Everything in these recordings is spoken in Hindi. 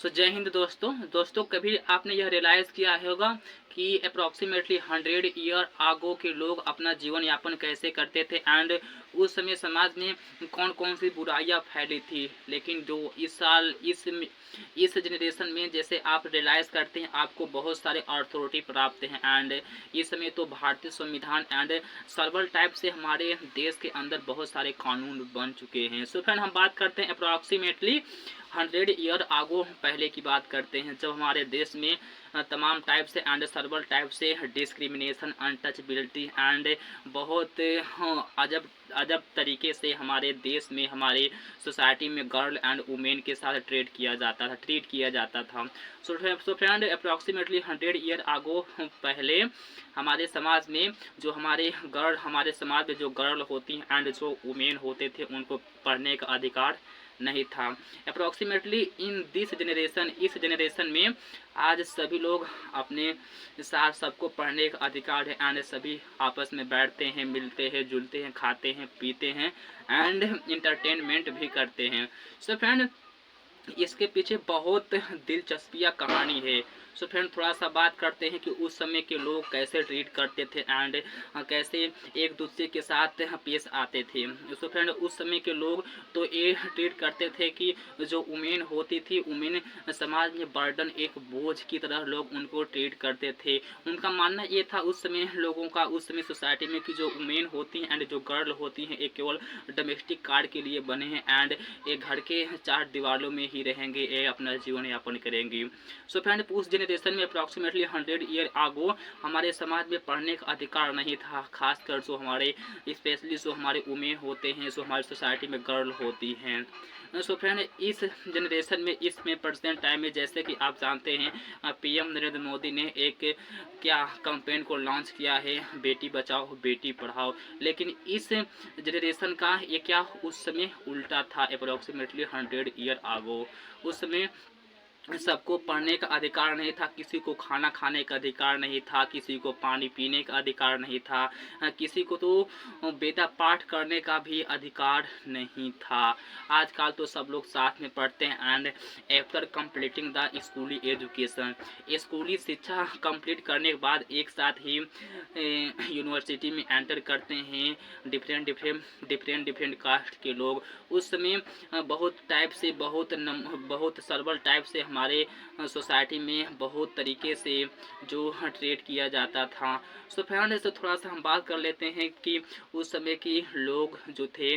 जय हिंद दोस्तों कभी आपने यह रियलाइज़ किया होगा कि अप्रॉक्सीमेटली 100 ईयर आगो के लोग अपना जीवन यापन कैसे करते थे एंड उस समय समाज में कौन कौन सी बुराइयां फैली थी। लेकिन जो इस साल इस जनरेशन में जैसे आप रियलाइज़ करते हैं आपको बहुत सारे अथॉरिटी प्राप्त हैं एंड इस समय तो भारतीय संविधान एंड सर्वल टाइप से हमारे देश के अंदर बहुत सारे कानून बन चुके हैं। सो फ्रेंड, हम बात करते हैं अप्रॉक्सीमेटली 100 ईयर आगो पहले की बात करते हैं, जब हमारे देश में तमाम टाइप से एंड सर्वल टाइप से डिस्क्रिमिनेशन, अनटचबिलिटी एंड बहुत अजब अजब तरीके से हमारे देश में, हमारे सोसाइटी में गर्ल एंड वुमेन के साथ ट्रीट किया जाता था। सो फ्रेंड, अप्रॉक्सीमेटली 100 ईयर आगो पहले हमारे समाज में हमारे समाज में जो गर्ल होती हैं एंड जो वुमेन होते थे उनको पढ़ने का अधिकार नहीं था। अप्रॉक्सीमेटली इस जनरेशन में आज सभी लोग अपने साथ सबको पढ़ने का अधिकार है एंड सभी आपस में बैठते हैं, मिलते हैं, जुलते हैं, खाते हैं, पीते हैं एंड इंटरटेनमेंट भी करते हैं। सो फ्रेंड, इसके पीछे बहुत दिलचस्पियाँ कहानी है। सो फ्रेंड, थोड़ा सा बात करते हैं कि उस समय के लोग कैसे ट्रीट करते थे एंड कैसे एक दूसरे के साथ पेश आते थे। सो फ्रेंड, उस समय के लोग तो ये ट्रीट करते थे कि जो वुमेन होती थी, वुमेन समाज में बर्डन, एक बोझ की तरह लोग उनको ट्रीट करते थे। उनका मानना ये था उस समय लोगों का, उस समय सोसाइटी में, कि जो वुमेन होती हैं एंड जो गर्ल होती हैं एक केवल डोमेस्टिक कार्य के लिए बने हैं एंड एक घर के चार दीवारों में ही रहेंगे, ये अपना जीवन यापन करेंगी। सो फ्रेंड, उस जनरेशन में अप्रॉक्सीमेटली 100 ईयर आगो हमारे समाज में पढ़ने का अधिकार नहीं था, खासकर जो हमारे स्पेशली जो हमारे वुमेन होते हैं, जो हमारी सोसाइटी में गर्ल होती हैं। सो फ्रेंड, इस जनरेशन में, इसमें प्रेजेंट टाइम में, जैसे कि आप जानते हैं पीएम नरेंद्र मोदी ने एक क्या कैंपेन को लॉन्च किया है, बेटी बचाओ बेटी पढ़ाओ। लेकिन इस जनरेशन का ये क्या उस समय उल्टा था। अप्रॉक्सीमेटली 100 ईयर आगो उस समय सबको पढ़ने का अधिकार नहीं था, किसी को खाना खाने का अधिकार नहीं था, किसी को पानी पीने का अधिकार नहीं था, किसी को तो वेदा पाठ करने का भी अधिकार नहीं था। आजकल तो सब लोग साथ में पढ़ते हैं एंड आफ्टर कंप्लीटिंग द स्कूली एजुकेशन, स्कूली शिक्षा कंप्लीट करने के बाद एक साथ ही यूनिवर्सिटी में एंटर करते हैं डिफरेंट कास्ट के लोग। उस समय बहुत टाइप से, बहुत सर्वल टाइप से हमारे सोसाइटी में बहुत तरीके से जो ट्रीट किया जाता था। सो फ्रेंड, से थोड़ा सा हम बात कर लेते हैं कि उस समय की लोग जो थे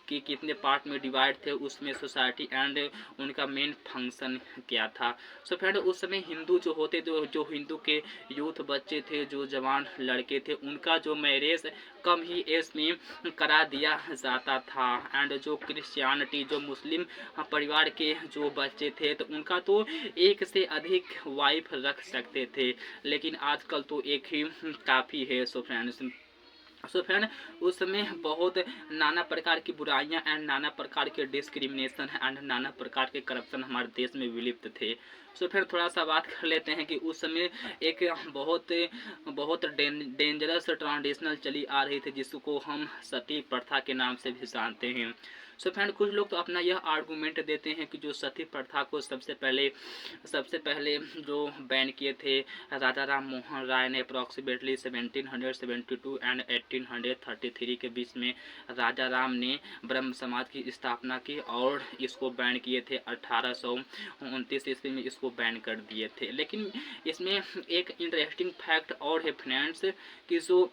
कि कितने पार्ट में डिवाइड थे उसमें सोसाइटी एंड उनका मेन फंक्शन क्या था। सो फ्रेंड, उस समय हिंदू जो होते थे, जो हिंदू के यूथ बच्चे थे, जो जवान लड़के थे, उनका जो मैरिज कम ही एज में करा दिया जाता था एंड जो क्रिश्चियनिटी, जो मुस्लिम परिवार के जो बच्चे थे तो उनका तो एक से अधिक वाइफ रख सकते थे, लेकिन आजकल तो एक ही काफ़ी है। सो फ्रेंड, उस समय बहुत नाना प्रकार की बुराइयां एंड नाना प्रकार के डिस्क्रिमिनेशन एंड नाना प्रकार के करप्शन हमारे देश में विलिप्त थे। सो फिर थोड़ा सा बात कर लेते हैं कि उस समय एक बहुत डेंजरस ट्रांडिशनल चली आ रही थी जिसको हम सती प्रथा के नाम से भी जानते हैं। सो फ्रेंड, कुछ लोग तो अपना यह आर्गूमेंट देते हैं कि जो सती प्रथा को सबसे पहले जो बैन किए थे राजा राम मोहन राय ने अप्रॉक्सीमेटली 1772 एंड 1833 के बीच में राजा राम ने ब्रह्म समाज की स्थापना की और इसको बैन किए थे। 1829 ईस्वी में इसको बैन कर दिए थे। लेकिन इसमें एक इंटरेस्टिंग फैक्ट और है फ्रेंड्स कि जो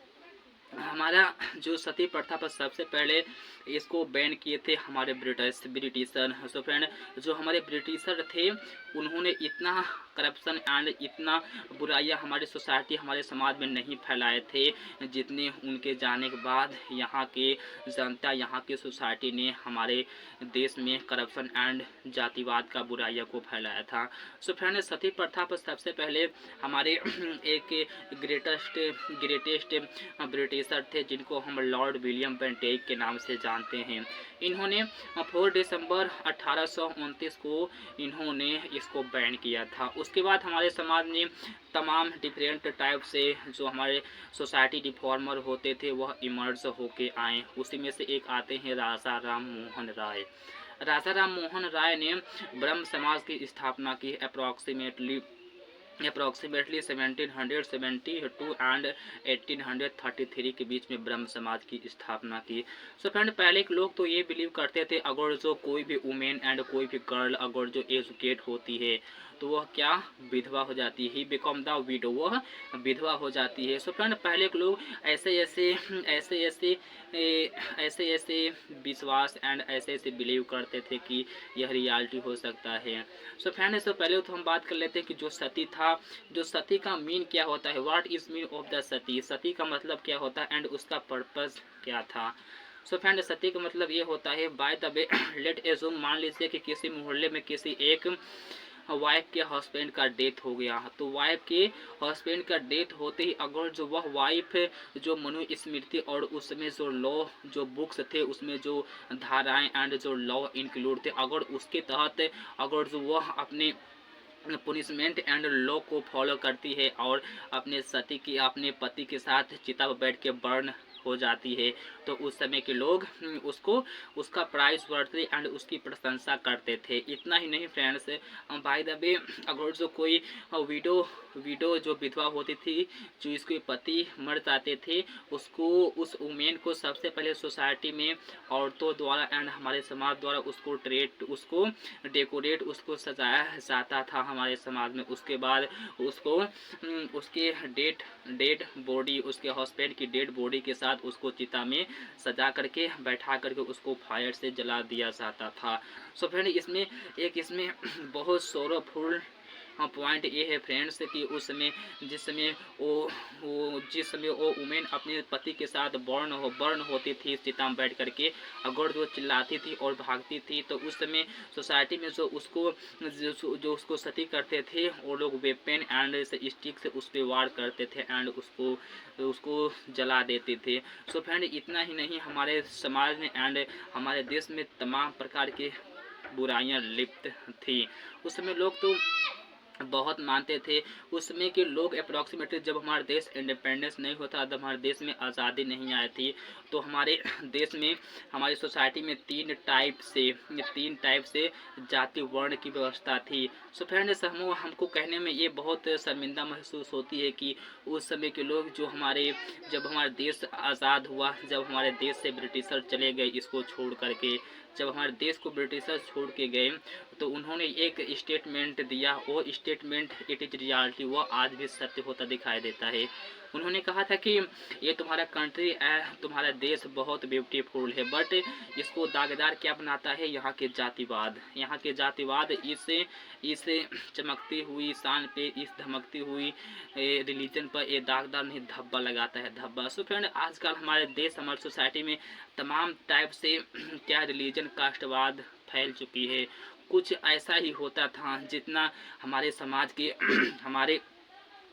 हमारा जो सती प्रथा पर सबसे पहले इसको बैन किए थे हमारे ब्रिटिशर। सो फ्रेंड, जो हमारे ब्रिटिशर थे उन्होंने इतना करप्शन एंड इतना बुराइयां हमारी सोसाइटी, हमारे समाज में नहीं फैलाए थे जितने उनके जाने के बाद यहाँ के जनता, यहाँ की सोसाइटी ने हमारे देश में करप्शन एंड जातिवाद का बुराइयों को फैलाया था। सो फ्रेंड, सती प्रथा पर सबसे पहले हमारे एक ग्रेटेस्ट ब्रिटिशर थे जिनको हम लॉर्ड विलियम बेंटेक के नाम से जानते हैं। इन्होंने 4 दिसंबर 1829 को इन्होंने इसको बैन किया था। उसके बाद हमारे समाज में तमाम डिफरेंट टाइप से जो हमारे सोसाइटी रिफॉर्मर होते थे वह इमर्ज होके आए। उसी में से एक आते हैं राजा राम मोहन राय। राजा राम मोहन राय ने ब्रह्म समाज की स्थापना की अप्रॉक्सीमेटली 1772 एंड 1833 के बीच में ब्रह्म समाज की स्थापना की। सो फ्रेंड, पहले के लोग तो ये बिलीव करते थे अगर जो कोई भी वुमेन एंड कोई भी गर्ल अगर जो एजुकेट होती है तो वह क्या विधवा हो जाती है, ही बिकम द विडो, वह विधवा हो जाती है। सो फ्रेंड, पहले के लोग ऐसे ऐसे ऐसे ऐसे ऐसे ऐसे विश्वास एंड ऐसे ऐसे बिलीव करते थे कि यह रियलिटी हो सकता है। सो फ्रेंड, इससे पहले तो हम बात कर लेते हैं कि जो सती था, जो सती का मीन क्या होता है, what is mean of the सती, सती का मतलब क्या होता है एंड उसका पर्पस क्या था। सो फ्रेंड, सती का मतलब ये होता है, by the way late assume, मान लीजिए कि किसी मोहल्ले में किसी एक वाइफ के हस्बैंड का डेथ हो गया, तो वाइफ के हस्बैंड का डेथ होते ही अगर जो वह वाइफ जो मनुस्मृति और उसमें जो लॉ जो बुक्स थे उसमें जो धाराएं एंड जो लॉ इंक्लूड थे, अगर उसके तहत अगर जो वह अपने पुनिशमेंट एंड लॉ को फॉलो करती है और अपने सती की अपने पति के साथ चिता पर बैठ के बर्न हो जाती है, तो उस समय के लोग उसको उसका प्राइस बढ़ते एंड उसकी प्रशंसा करते थे। इतना ही नहीं फ्रेंड्स, बाय द वे अगर जो कोई विडो विडो जो विधवा होती थी, जो इसके पति मर जाते थे, उसको उस वुमेन को सबसे पहले सोसाइटी में औरतों द्वारा एंड हमारे समाज द्वारा उसको उसको डेकोरेट उसको सजाया जाता था हमारे समाज में। उसके बाद उसको उसके डेड बॉडी, उसके हस्बैंड की डेड बॉडी के साथ उसको चिता में सजा करके बैठा करके उसको फायर से जला दिया जाता था। सो फ्रेंड, इसमें बहुत सोरोफुल पॉइंट ये है फ्रेंड्स कि उस समय जिस समय वो वुमेन अपने पति के साथ बर्न होती थी चिता में बैठ करके, अगर जो चिल्लाती थी और भागती थी, तो उस समय सोसाइटी में जो उसको सती करते थे वो लोग वेपन एंड स्टिक से उस पर वार करते थे एंड उसको जला देते थे। सो फ्रेंड, इतना ही नहीं, हमारे समाज में एंड हमारे देश में तमाम प्रकार की बुराइयां लिप्त थी। उस समय लोग तो बहुत मानते थे। उस समय के लोग अप्रॉक्सीमेटली जब हमारा देश इंडिपेंडेंस नहीं होता, जब हमारे देश में आज़ादी नहीं आई थी, तो हमारे देश में हमारी सोसाइटी में तीन टाइप से जाति वर्ण की व्यवस्था थी। सो फ्रेंड्स, हमको कहने में ये बहुत शर्मिंदा महसूस होती है कि उस समय के लोग जब हमारा देश आज़ाद हुआ, जब हमारे देश से ब्रिटिशर चले गए इसको छोड़ करके, जब हमारे देश को ब्रिटिशर छोड़ के गए, तो उन्होंने एक स्टेटमेंट दिया, वो स्टेटमेंट इट इज रियलिटी, वो आज भी सत्य होता दिखाई देता है। उन्होंने कहा था कि ये तुम्हारा कंट्री है, तुम्हारा देश बहुत ब्यूटीफुल है, बट इसको दागदार क्या बनाता है, यहाँ के जातिवाद इस चमकती हुई शान पे, इस धमकती हुई रिलीजन पर ये दागदार नहीं धब्बा लगाता है, धब्बा। सो फ्रेंड, आजकल हमारे देश हमारी सोसाइटी में तमाम टाइप से क्या रिलीजन कास्टवाद फैल चुकी है। कुछ ऐसा ही होता था जितना हमारे समाज के हमारे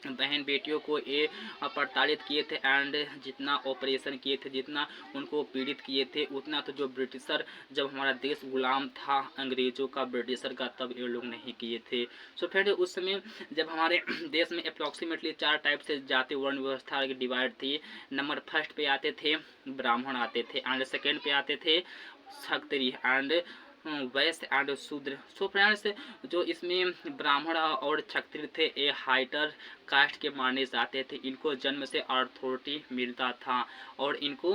बहन बेटियों को ये प्रताड़ित किए थे एंड जितना ऑपरेशन किए थे, जितना उनको पीड़ित किए थे, उतना तो जो ब्रिटिशर जब हमारा देश गुलाम था अंग्रेज़ों का, ब्रिटिशर का, तब ये लोग नहीं किए थे। सो फ्रेंड, उस समय जब हमारे देश में अप्रॉक्सीमेटली 4 टाइप से जाति वर्ण व्यवस्था की डिवाइड थी। नंबर फर्स्ट पे आते थे ब्राह्मण आते थे एंड सेकेंड पे आते थे क्षत्रिय एंड वैश्य एंड शूद्र। सो फ्रेंड्स, जो इसमें ब्राह्मण और क्षत्रिय थे ये हाइटर कास्ट के माने जाते थे। इनको जन्म से अथॉरिटी मिलता था और इनको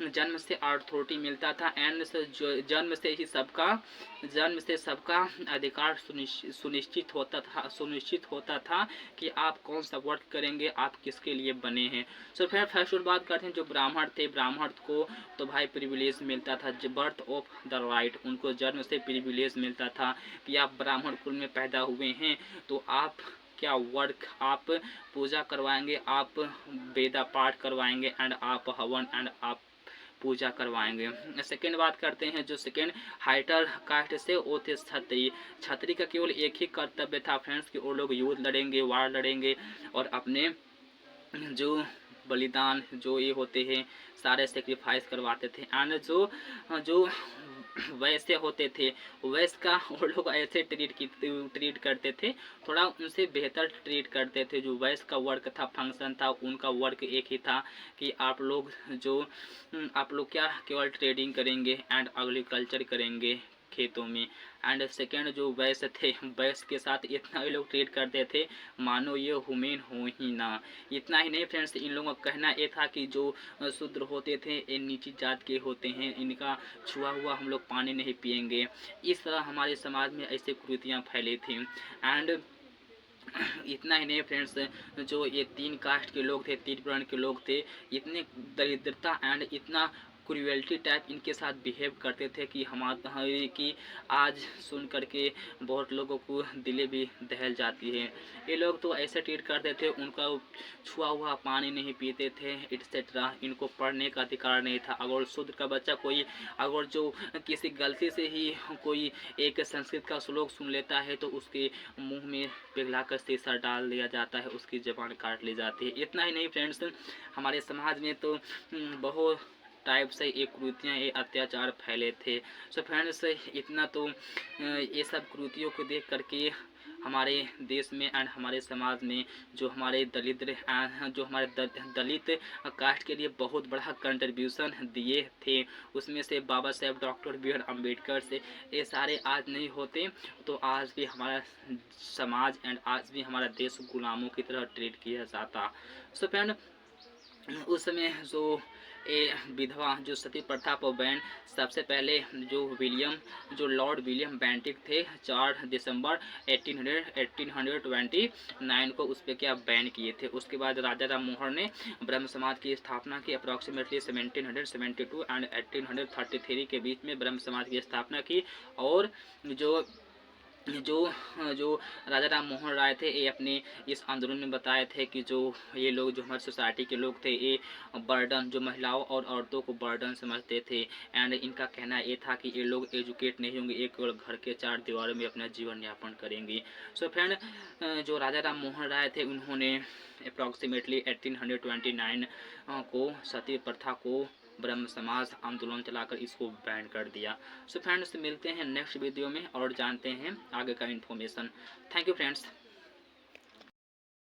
जन्म से अथॉरिटी मिलता था एंड जन्म से सबका अधिकार सुनिश्चित होता था कि आप कौन सा वर्क करेंगे, आप किसके लिए बने हैं। सो फिर फर्स्ट बात करते हैं जो ब्राह्मण थे, ब्राह्मण को तो भाई प्रिविलेज मिलता था, बर्थ ऑफ द राइट, उनको जन्म से प्रिविलेज मिलता था कि आप ब्राह्मण कुल में पैदा हुए हैं तो आप क्या वर्क, आप पूजा करवाएंगे, आप वेदा पाठ करवाएंगे एंड आप हवन एंड आप पूजा करवाएंगे। सेकेंड बात करते हैं जो सेकेंड हाइटर कास्ट से वो थे छतरी का केवल एक ही कर्तव्य था फ्रेंड्स कि वो लोग युद्ध लड़ेंगे, वार लड़ेंगे और अपने जो बलिदान जो ये होते हैं सारे सेक्रीफाइस करवाते थे। एंड जो वैसे होते थे, वैसे का वो लोग ऐसे ट्रीट करते थे, थोड़ा उनसे बेहतर ट्रीट करते थे। जो वैसे का वर्क था, फंक्शन था, उनका वर्क एक ही था कि आप लोग क्या केवल ट्रेडिंग करेंगे एंड एग्रीकल्चर करेंगे, खेतों में। एंड सेकेंड जो वैश्य थे, वैश्य के साथ इतना ये लोग ट्रीट करते थे मानो ये हुमेन हो ही ना। इतना ही नहीं फ्रेंड्स, इन लोगों का कहना ये था कि जो शूद्र होते थे ये नीची जात के होते हैं, इनका छुआ हुआ हम लोग पानी नहीं पिएंगे। इस तरह हमारे समाज में ऐसे कुरीतियाँ फैली थी। एंड इतना ही नहीं फ्रेंड्स, जो ये 3 कास्ट के लोग थे, 3 वर्ण के लोग थे, इतने दरिद्रता एंड इतना क्रुएल्टी टाइप इनके साथ बिहेव करते थे कि हमारे कि आज सुन करके बहुत लोगों को दिलें भी दहल जाती है। ये लोग तो ऐसे ट्रीट करते थे, उनका छुआ हुआ पानी नहीं पीते थे एटसेट्रा। इनको पढ़ने का अधिकार नहीं था। अगर शूद्र का बच्चा कोई अगर जो किसी गलती से ही कोई एक संस्कृत का श्लोक सुन लेता है तो उसके मुंह में पिघलाकर शीशा डाल दिया जाता है, उसकी ज़बान काट ली जाती है। इतना ही नहीं फ्रेंड्स, हमारे समाज में तो बहुत टाइप से ये कुरीतियाँ, ये अत्याचार फैले थे। सो फ्रेंड्स, इतना तो ये सब कुरीतियों को देख करके हमारे देश में एंड हमारे समाज में जो हमारे दलित कास्ट के लिए बहुत बड़ा कंट्रीब्यूशन दिए थे, उसमें से Baba Saheb doctor B are Ambedkar से ये सारे आज नहीं होते तो आज भी हमारा समाज एंड आज भी हमारा देश गुलामों की तरह ट्रीट किया जाता। सो फ्रेंड, उस समय जो ये विधवा जो सती प्रथा पर बैन सबसे पहले जो लॉर्ड विलियम बेंटिक थे 4 दिसंबर 1829 को उस पर क्या बैन किए थे। उसके बाद राजा राम मोहन ने ब्रह्म समाज की स्थापना की। अप्रॉक्सीमेटली 1772 एंड 1833 के बीच में ब्रह्म समाज की स्थापना की। और जो जो राजा राम मोहन राय थे ये अपने इस आंदोलन में बताए थे कि जो ये लोग जो हमारी सोसाइटी के लोग थे ये बर्डन, जो महिलाओं और औरतों को बर्डन समझते थे। एंड इनका कहना ये था कि ये लोग एजुकेट नहीं होंगे, ये केवल घर के 4 दीवारों में अपना जीवन यापन करेंगे। सो फ्रेंड, जो राजा राम मोहन राय थे उन्होंने अप्रॉक्सीमेटली 1829 को सती प्रथा को ब्रह्म समाज आंदोलन चलाकर इसको बैन कर दिया। सो फ्रेंड्स, मिलते हैं नेक्स्ट वीडियो में और जानते हैं आगे का इन्फॉर्मेशन। Thank you friends.